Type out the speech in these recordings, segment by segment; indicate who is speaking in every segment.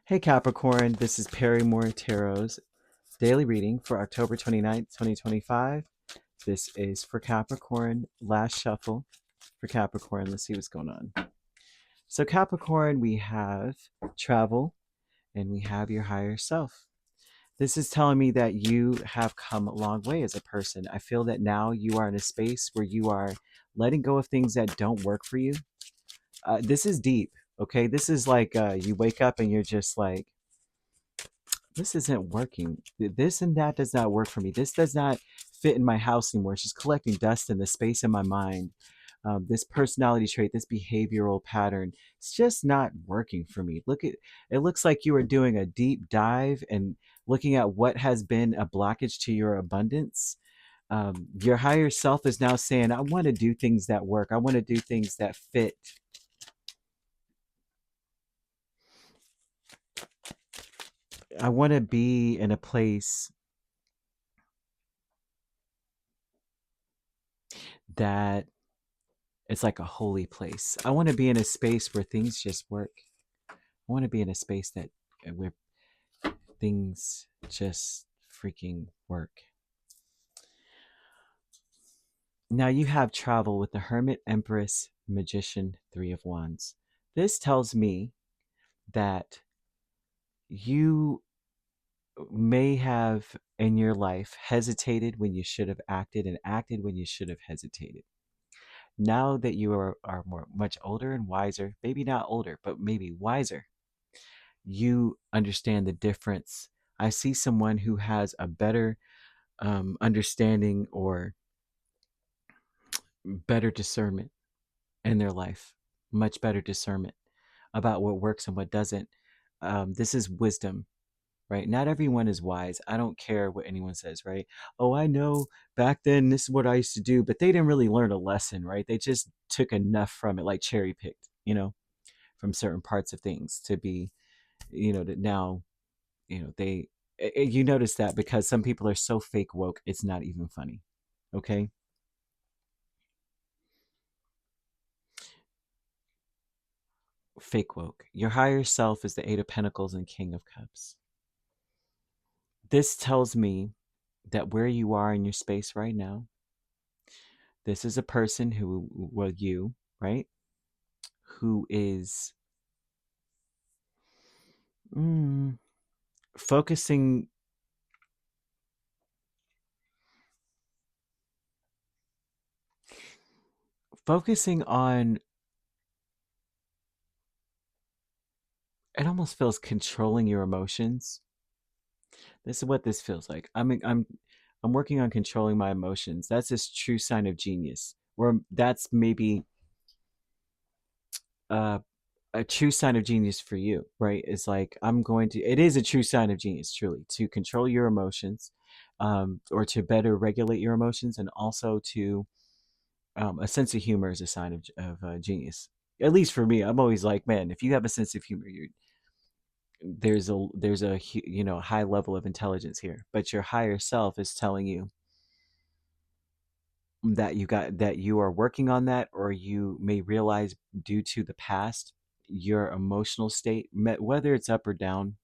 Speaker 1: Hey Capricorn, this is Perrymore Tarot's daily reading for October 29th, 2025. This is for Capricorn, last shuffle for Capricorn. Let's see what's going on. So, Capricorn, we have travel and we have your higher self. This is telling me that you have come a long way as a person. I feel that now you are in a space where you are letting go of things that don't work for you. This is deep, okay? This is like you wake up and you're just like, this isn't working. This and that does not work for me. This does not fit in my house anymore. It's just collecting dust in the space in my mind. This personality trait, this behavioral pattern, it's just not working for me. Look at it. Looks like you are doing a deep dive and looking at what has been a blockage to your abundance. Your higher self is now saying, I want to do things that work. I want to do things that fit. I want to be in a place that it's like a holy place. I want to be in a space where things just work. I want to be in a space that where things just freaking work. Now you have travel with the Hermit, Empress, Magician, Three of Wands. This tells me that you may have in your life hesitated when you should have acted and acted when you should have hesitated. Now that you are much older and wiser, maybe not older, but maybe wiser, you understand the difference. I see someone who has a better understanding or better discernment in their life, much better discernment about what works and what doesn't. This is wisdom, right? Not everyone is wise. I don't care what anyone says, right? Oh, I know back then this is what I used to do, but they didn't really learn a lesson, right? They just took enough from it, like cherry picked, from certain parts of things to be, that now they you notice that because some people are so fake woke it's not even funny. Okay, fake woke. Your higher self is the Eight of Pentacles and King of Cups. This tells me that where you are in your space right now, this is a person who, well, you, right, who is mm, focusing focusing on, it almost feels controlling your emotions. This is what this feels like. I'm working on controlling my emotions. That's a true sign of genius. Or that's maybe uh, a true sign of genius for you, right? It's like it is a true sign of genius, truly, to control your emotions, or to better regulate your emotions, and also to a sense of humor is a sign of genius. At least for me, I'm always like, man, if you have a sense of humor, there's a high level of intelligence here. But your higher self is telling you that you are working on that, or you may realize due to the past your emotional state, whether it's up or down.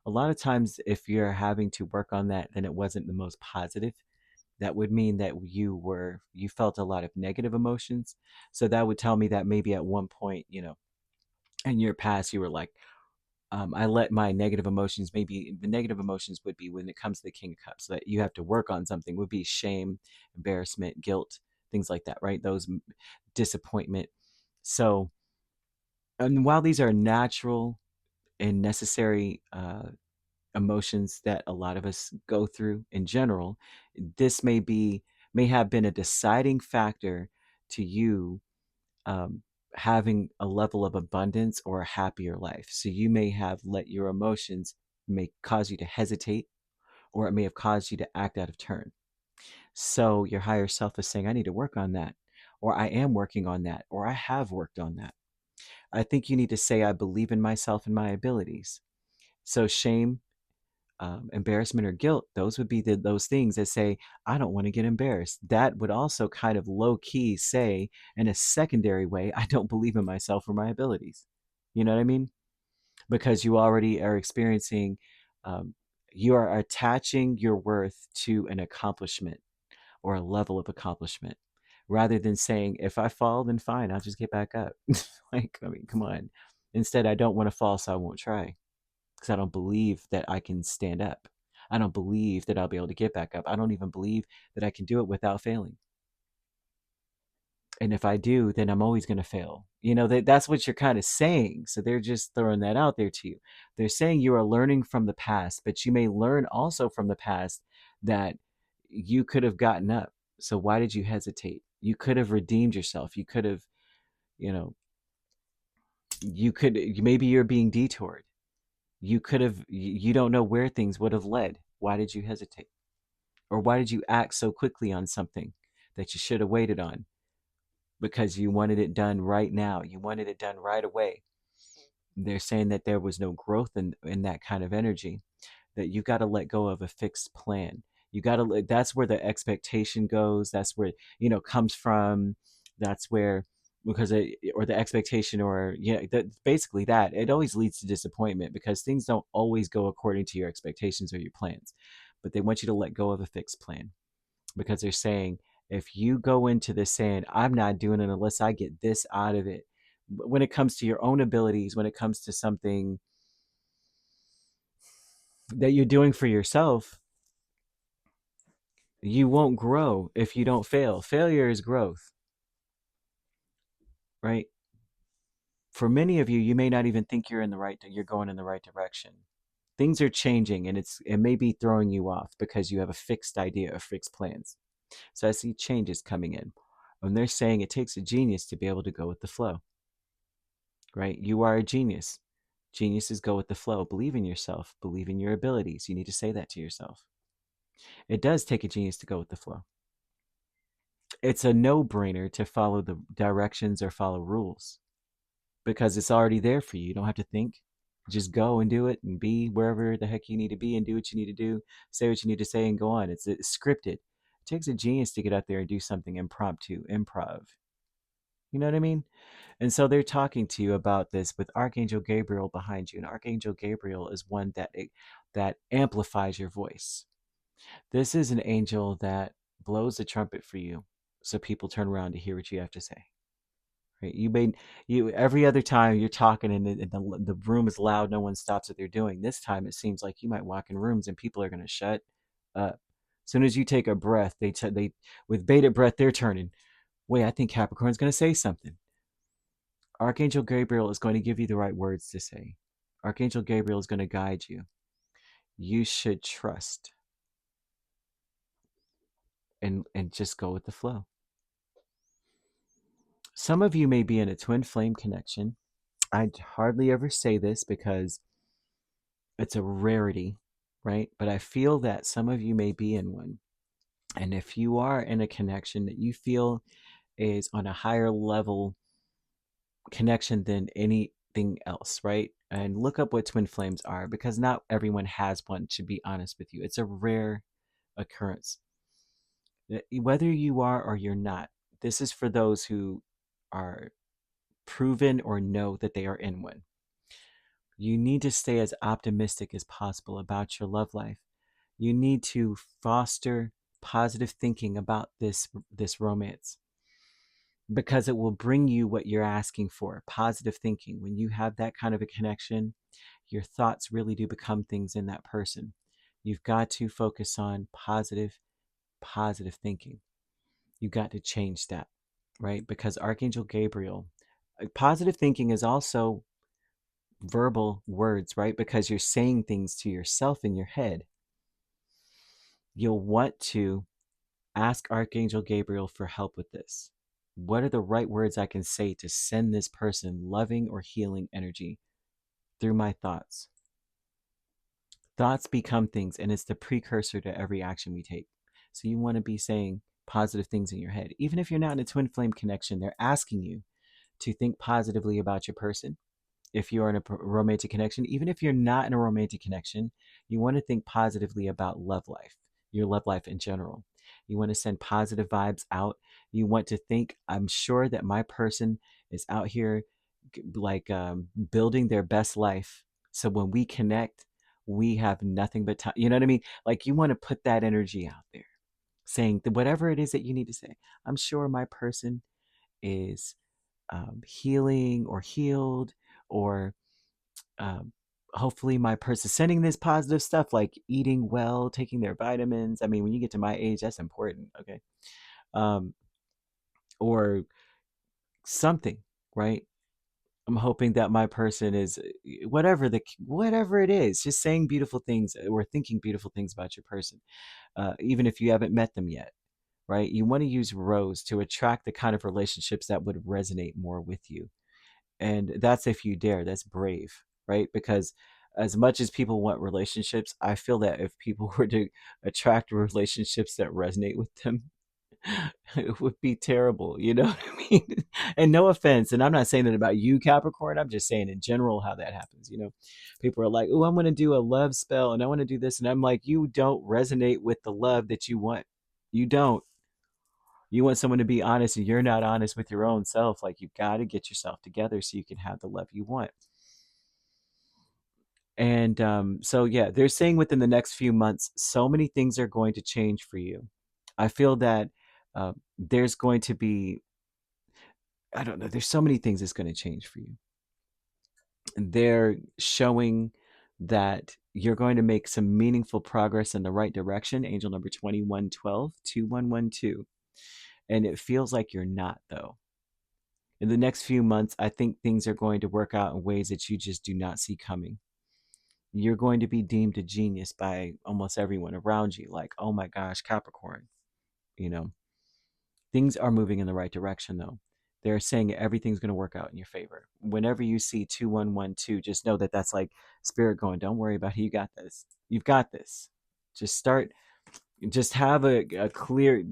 Speaker 1: A lot of times if you're having to work on that, then it wasn't the most positive. That would mean that you felt a lot of negative emotions. So that would tell me that maybe at one point, in your past, you were like, I let my negative emotions, maybe the negative emotions would be when it comes to the King of Cups, so that you have to work on something, would be shame, embarrassment, guilt, things like that, right? Those disappointment. So, and while these are natural and necessary emotions that a lot of us go through in general, this may have been a deciding factor to you um, having a level of abundance or a happier life. So you may have let your emotions may cause you to hesitate, or it may have caused you to act out of turn. So your higher self is saying, I need to work on that, or I am working on that, or I have worked on that. I think you need to say, I believe in myself and my abilities. So shame, embarrassment, or guilt, those would be those things that say, I don't want to get embarrassed. That would also kind of low key say, in a secondary way, I don't believe in myself or my abilities. You know what I mean? because you already are experiencing, um, you are attaching your worth to an accomplishment or a level of accomplishment rather than saying, if I fall, then fine, I'll just get back up. Like, I mean, come on. Instead, I don't want to fall, so I won't try because I don't believe that I can stand up. I don't believe that I'll be able to get back up. I don't even believe that I can do it without failing. And if I do, then I'm always going to fail. That's what you're kind of saying. So they're just throwing that out there to you. They're saying you are learning from the past, but you may learn also from the past that you could have gotten up. So why did you hesitate? You could have redeemed yourself. You could have, you know, maybe you're being detoured. You could have, you don't know where things would have led. Why did you hesitate? Or why did you act so quickly on something that you should have waited on? Because you wanted it done right now. You wanted it done right away. They're saying that there was no growth in that kind of energy, that you got to let go of a fixed plan. You got to, that's where the expectation goes. That's where, comes from. That's where, because or the expectation, or, basically that it always leads to disappointment because things don't always go according to your expectations or your plans. But they want you to let go of a fixed plan because they're saying, if you go into this saying, I'm not doing it unless I get this out of it, when it comes to your own abilities, when it comes to something that you're doing for yourself, you won't grow if you don't fail. Failure is growth, right? For many of you, you may not even think you're going in the right direction. Things are changing and it may be throwing you off because you have a fixed idea of fixed plans. So I see changes coming in. And they're saying it takes a genius to be able to go with the flow, right? You are a genius. Geniuses go with the flow. Believe in yourself. Believe in your abilities. You need to say that to yourself. It does take a genius to go with the flow. It's a no-brainer to follow the directions or follow rules because it's already there for you. You don't have to think. Just go and do it and be wherever the heck you need to be and do what you need to do, say what you need to say, and go on. It's scripted. It takes a genius to get out there and do something impromptu, improv. You know what I mean? And so they're talking to you about this with Archangel Gabriel behind you. And Archangel Gabriel is one that amplifies your voice. This is an angel that blows the trumpet for you so people turn around to hear what you have to say. Right? You every other time you're talking and the room is loud, no one stops what they're doing. This time it seems like you might walk in rooms and people are going to shut up. As soon as you take a breath, they with bated breath they're turning. Wait, I think Capricorn's going to say something. Archangel Gabriel is going to give you the right words to say. Archangel Gabriel is going to guide you. You should trust and just go with the flow. Some of you may be in a twin flame connection. I hardly ever say this because it's a rarity, right? But I feel that some of you may be in one. And if you are in a connection that you feel is on a higher level connection than anything else, right? And look up what twin flames are because not everyone has one, to be honest with you. It's a rare occurrence. Whether you are or you're not, this is for those who are proven or know that they are in one. You need to stay as optimistic as possible about your love life. You need to foster positive thinking about this romance because it will bring you what you're asking for. Positive thinking. When you have that kind of a connection, your thoughts really do become things in that person. You've got to focus on positive thinking. You've got to change that, right? Because Archangel Gabriel, positive thinking is also verbal words, right? Because you're saying things to yourself in your head. You'll want to ask Archangel Gabriel for help with this. What are the right words I can say to send this person loving or healing energy through my thoughts? Thoughts become things, and it's the precursor to every action we take. So you want to be saying positive things in your head. Even if you're not in a twin flame connection, they're asking you to think positively about your person. If you're in a romantic connection, even if you're not in a romantic connection, you want to think positively about love life, your love life in general. You want to send positive vibes out. You want to think, I'm sure that my person is out here like building their best life So when we connect, we have nothing but time. You know what I mean? Like, you want to put that energy out there, saying that whatever it is that you need to say. I'm sure my person is healing or healed, or um, hopefully my person sending this positive stuff, like eating well, taking their vitamins. I mean, when you get to my age, that's important. Okay. um, or something, right? I'm hoping that my person is whatever it is, just saying beautiful things or thinking beautiful things about your person, even if you haven't met them yet, right? You want to use rose to attract the kind of relationships that would resonate more with you, and that's if you dare. That's brave, right? Because as much as people want relationships, I feel that if people were to attract relationships that resonate with them, it would be terrible. You know what I mean? And no offense, and I'm not saying that about you, Capricorn. I'm just saying in general how that happens. People are like, oh, I'm going to do a love spell and I want to do this. And I'm like, you don't resonate with the love that you want. You don't. You want someone to be honest, and you're not honest with your own self. Like, you've got to get yourself together so you can have the love you want. And so, yeah, they're saying within the next few months, so many things are going to change for you. I feel that there's going to be, I don't know, there's so many things that's going to change for you. And they're showing that you're going to make some meaningful progress in the right direction. Angel number 2112, 2112. And it feels like you're not, though. In the next few months, I think things are going to work out in ways that you just do not see coming. You're going to be deemed a genius by almost everyone around you. Like, oh my gosh, Capricorn. You know, things are moving in the right direction, though. They're saying everything's going to work out in your favor. Whenever you see 2112, just know that that's like spirit going, don't worry about it. You got this. You've got this. Just start, just have a clear,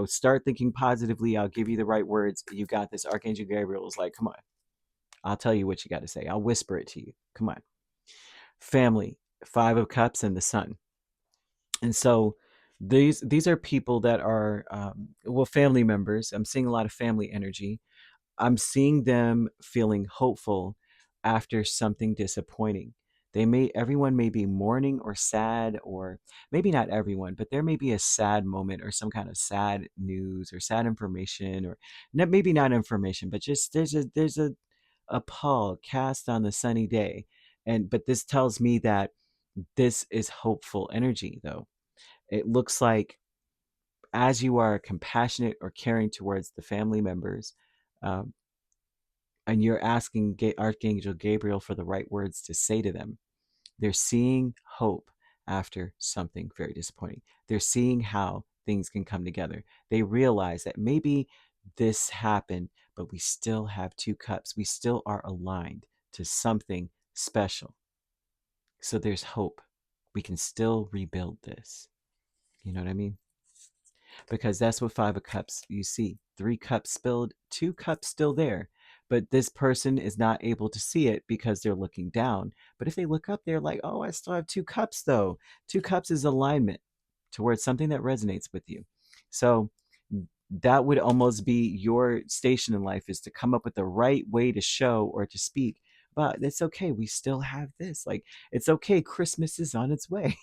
Speaker 1: start thinking positively. I'll give you the right words. You got this. Archangel Gabriel is like, come on. I'll tell you what you got to say. I'll whisper it to you. Come on. Family, 5 of Cups and the Sun. And so these are people that are family members. I'm seeing a lot of family energy. I'm seeing them feeling hopeful after something disappointing. Everyone may be mourning or sad, or maybe not everyone, but there may be a sad moment or some kind of sad news or sad information, or maybe not information, but just there's a pall cast on the sunny day. But this tells me that this is hopeful energy, though. It looks like as you are compassionate or caring towards the family members, um, and you're asking Archangel Gabriel for the right words to say to them, they're seeing hope after something very disappointing. They're seeing how things can come together. They realize that maybe this happened, but we still have 2 cups. We still are aligned to something special. So there's hope. We can still rebuild this. You know what I mean? Because that's what 5 of Cups you see. 3 cups spilled, 2 cups still there. But this person is not able to see it because they're looking down. But if they look up, they're like, oh, I still have 2 cups, though. 2 cups is alignment towards something that resonates with you. So that would almost be your station in life, is to come up with the right way to show or to speak. But it's okay. We still have this. Like, it's okay. Christmas is on its way.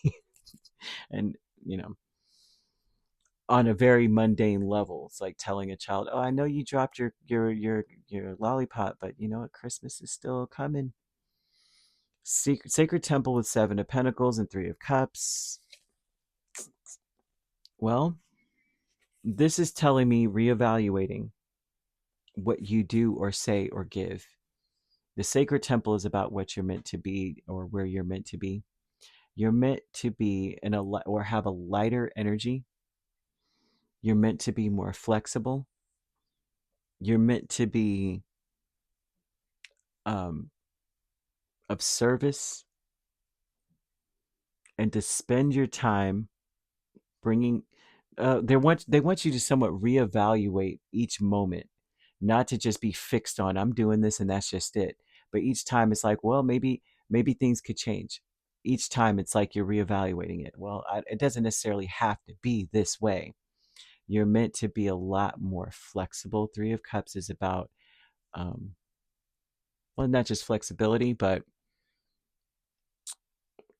Speaker 1: And, you know, on a very mundane level. It's like telling a child, "Oh, I know you dropped your lollipop, but you know what? Christmas is still coming." Sacred Temple with 7 of Pentacles and 3 of Cups. Well, this is telling me reevaluating what you do or say or give. The Sacred Temple is about what you're meant to be, or where you're meant to be. You're meant to be or have a lighter energy. You're meant to be more flexible. You're meant to be um, of service, and to spend your time bringing they want you to somewhat reevaluate each moment, not to just be fixed on I'm doing this and that's just it. But each time it's like, well, maybe things could change. Each time it's like you're reevaluating it. Well, it doesn't necessarily have to be this way. You're meant to be a lot more flexible. 3 of Cups is about well, not just flexibility, but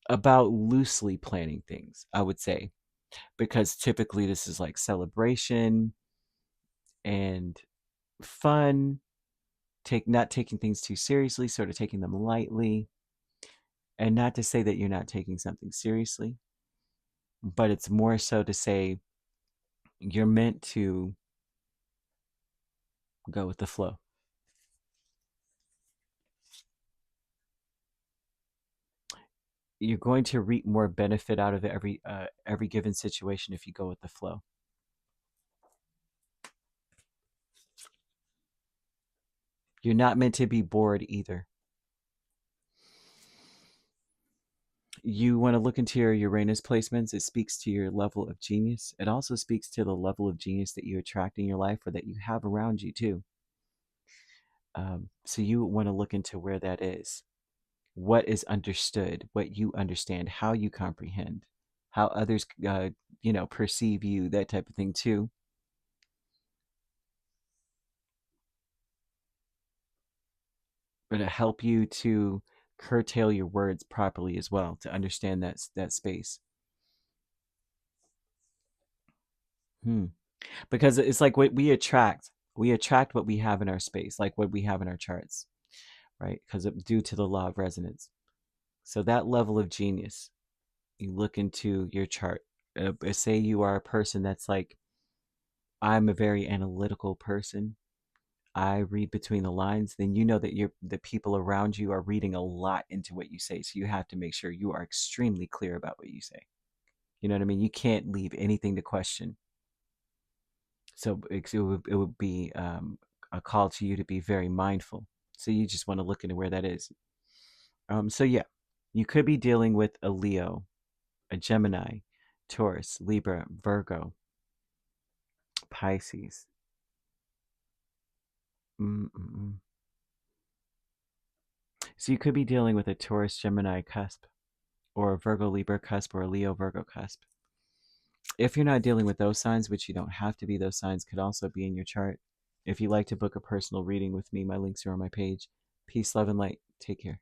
Speaker 1: about loosely planning things, I would say, because typically this is like celebration and fun, not taking things too seriously, sort of taking them lightly. And not to say that you're not taking something seriously, but it's more so to say you're meant to go with the flow. You're going to reap more benefit out of every given situation if you go with the flow. You're not meant to be bored either. You want to look into your Uranus placements. It speaks to your level of genius. It also speaks to the level of genius that you attract in your life or that you have around you too. So you want to look into where that is. What is understood, what you understand, how you comprehend, how others, perceive you, that type of thing too. But to help you to curtail your words properly as well, to understand that space. Hmm. Because it's like what we attract what we have in our space, like what we have in our charts, right? Because due to the law of resonance. So that level of genius, you look into your chart. Say you are a person that's like, I'm a very analytical person. I read between the lines. Then you know that the people around you are reading a lot into what you say. So you have to make sure you are extremely clear about what you say. You know what I mean? You can't leave anything to question. So it would be a call to you to be very mindful. So you just want to look into where that is. So yeah, you could be dealing with a Leo, a Gemini, Taurus, Libra, Virgo, Pisces. Mm-mm-mm. So you could be dealing with a Taurus Gemini cusp, or a Virgo Libra cusp, or a Leo Virgo cusp. If you're not dealing with those signs, which you don't have to be, those signs could also be in your chart. If you'd like to book a personal reading with me, my links are on my page. Peace, love, and light. Take care.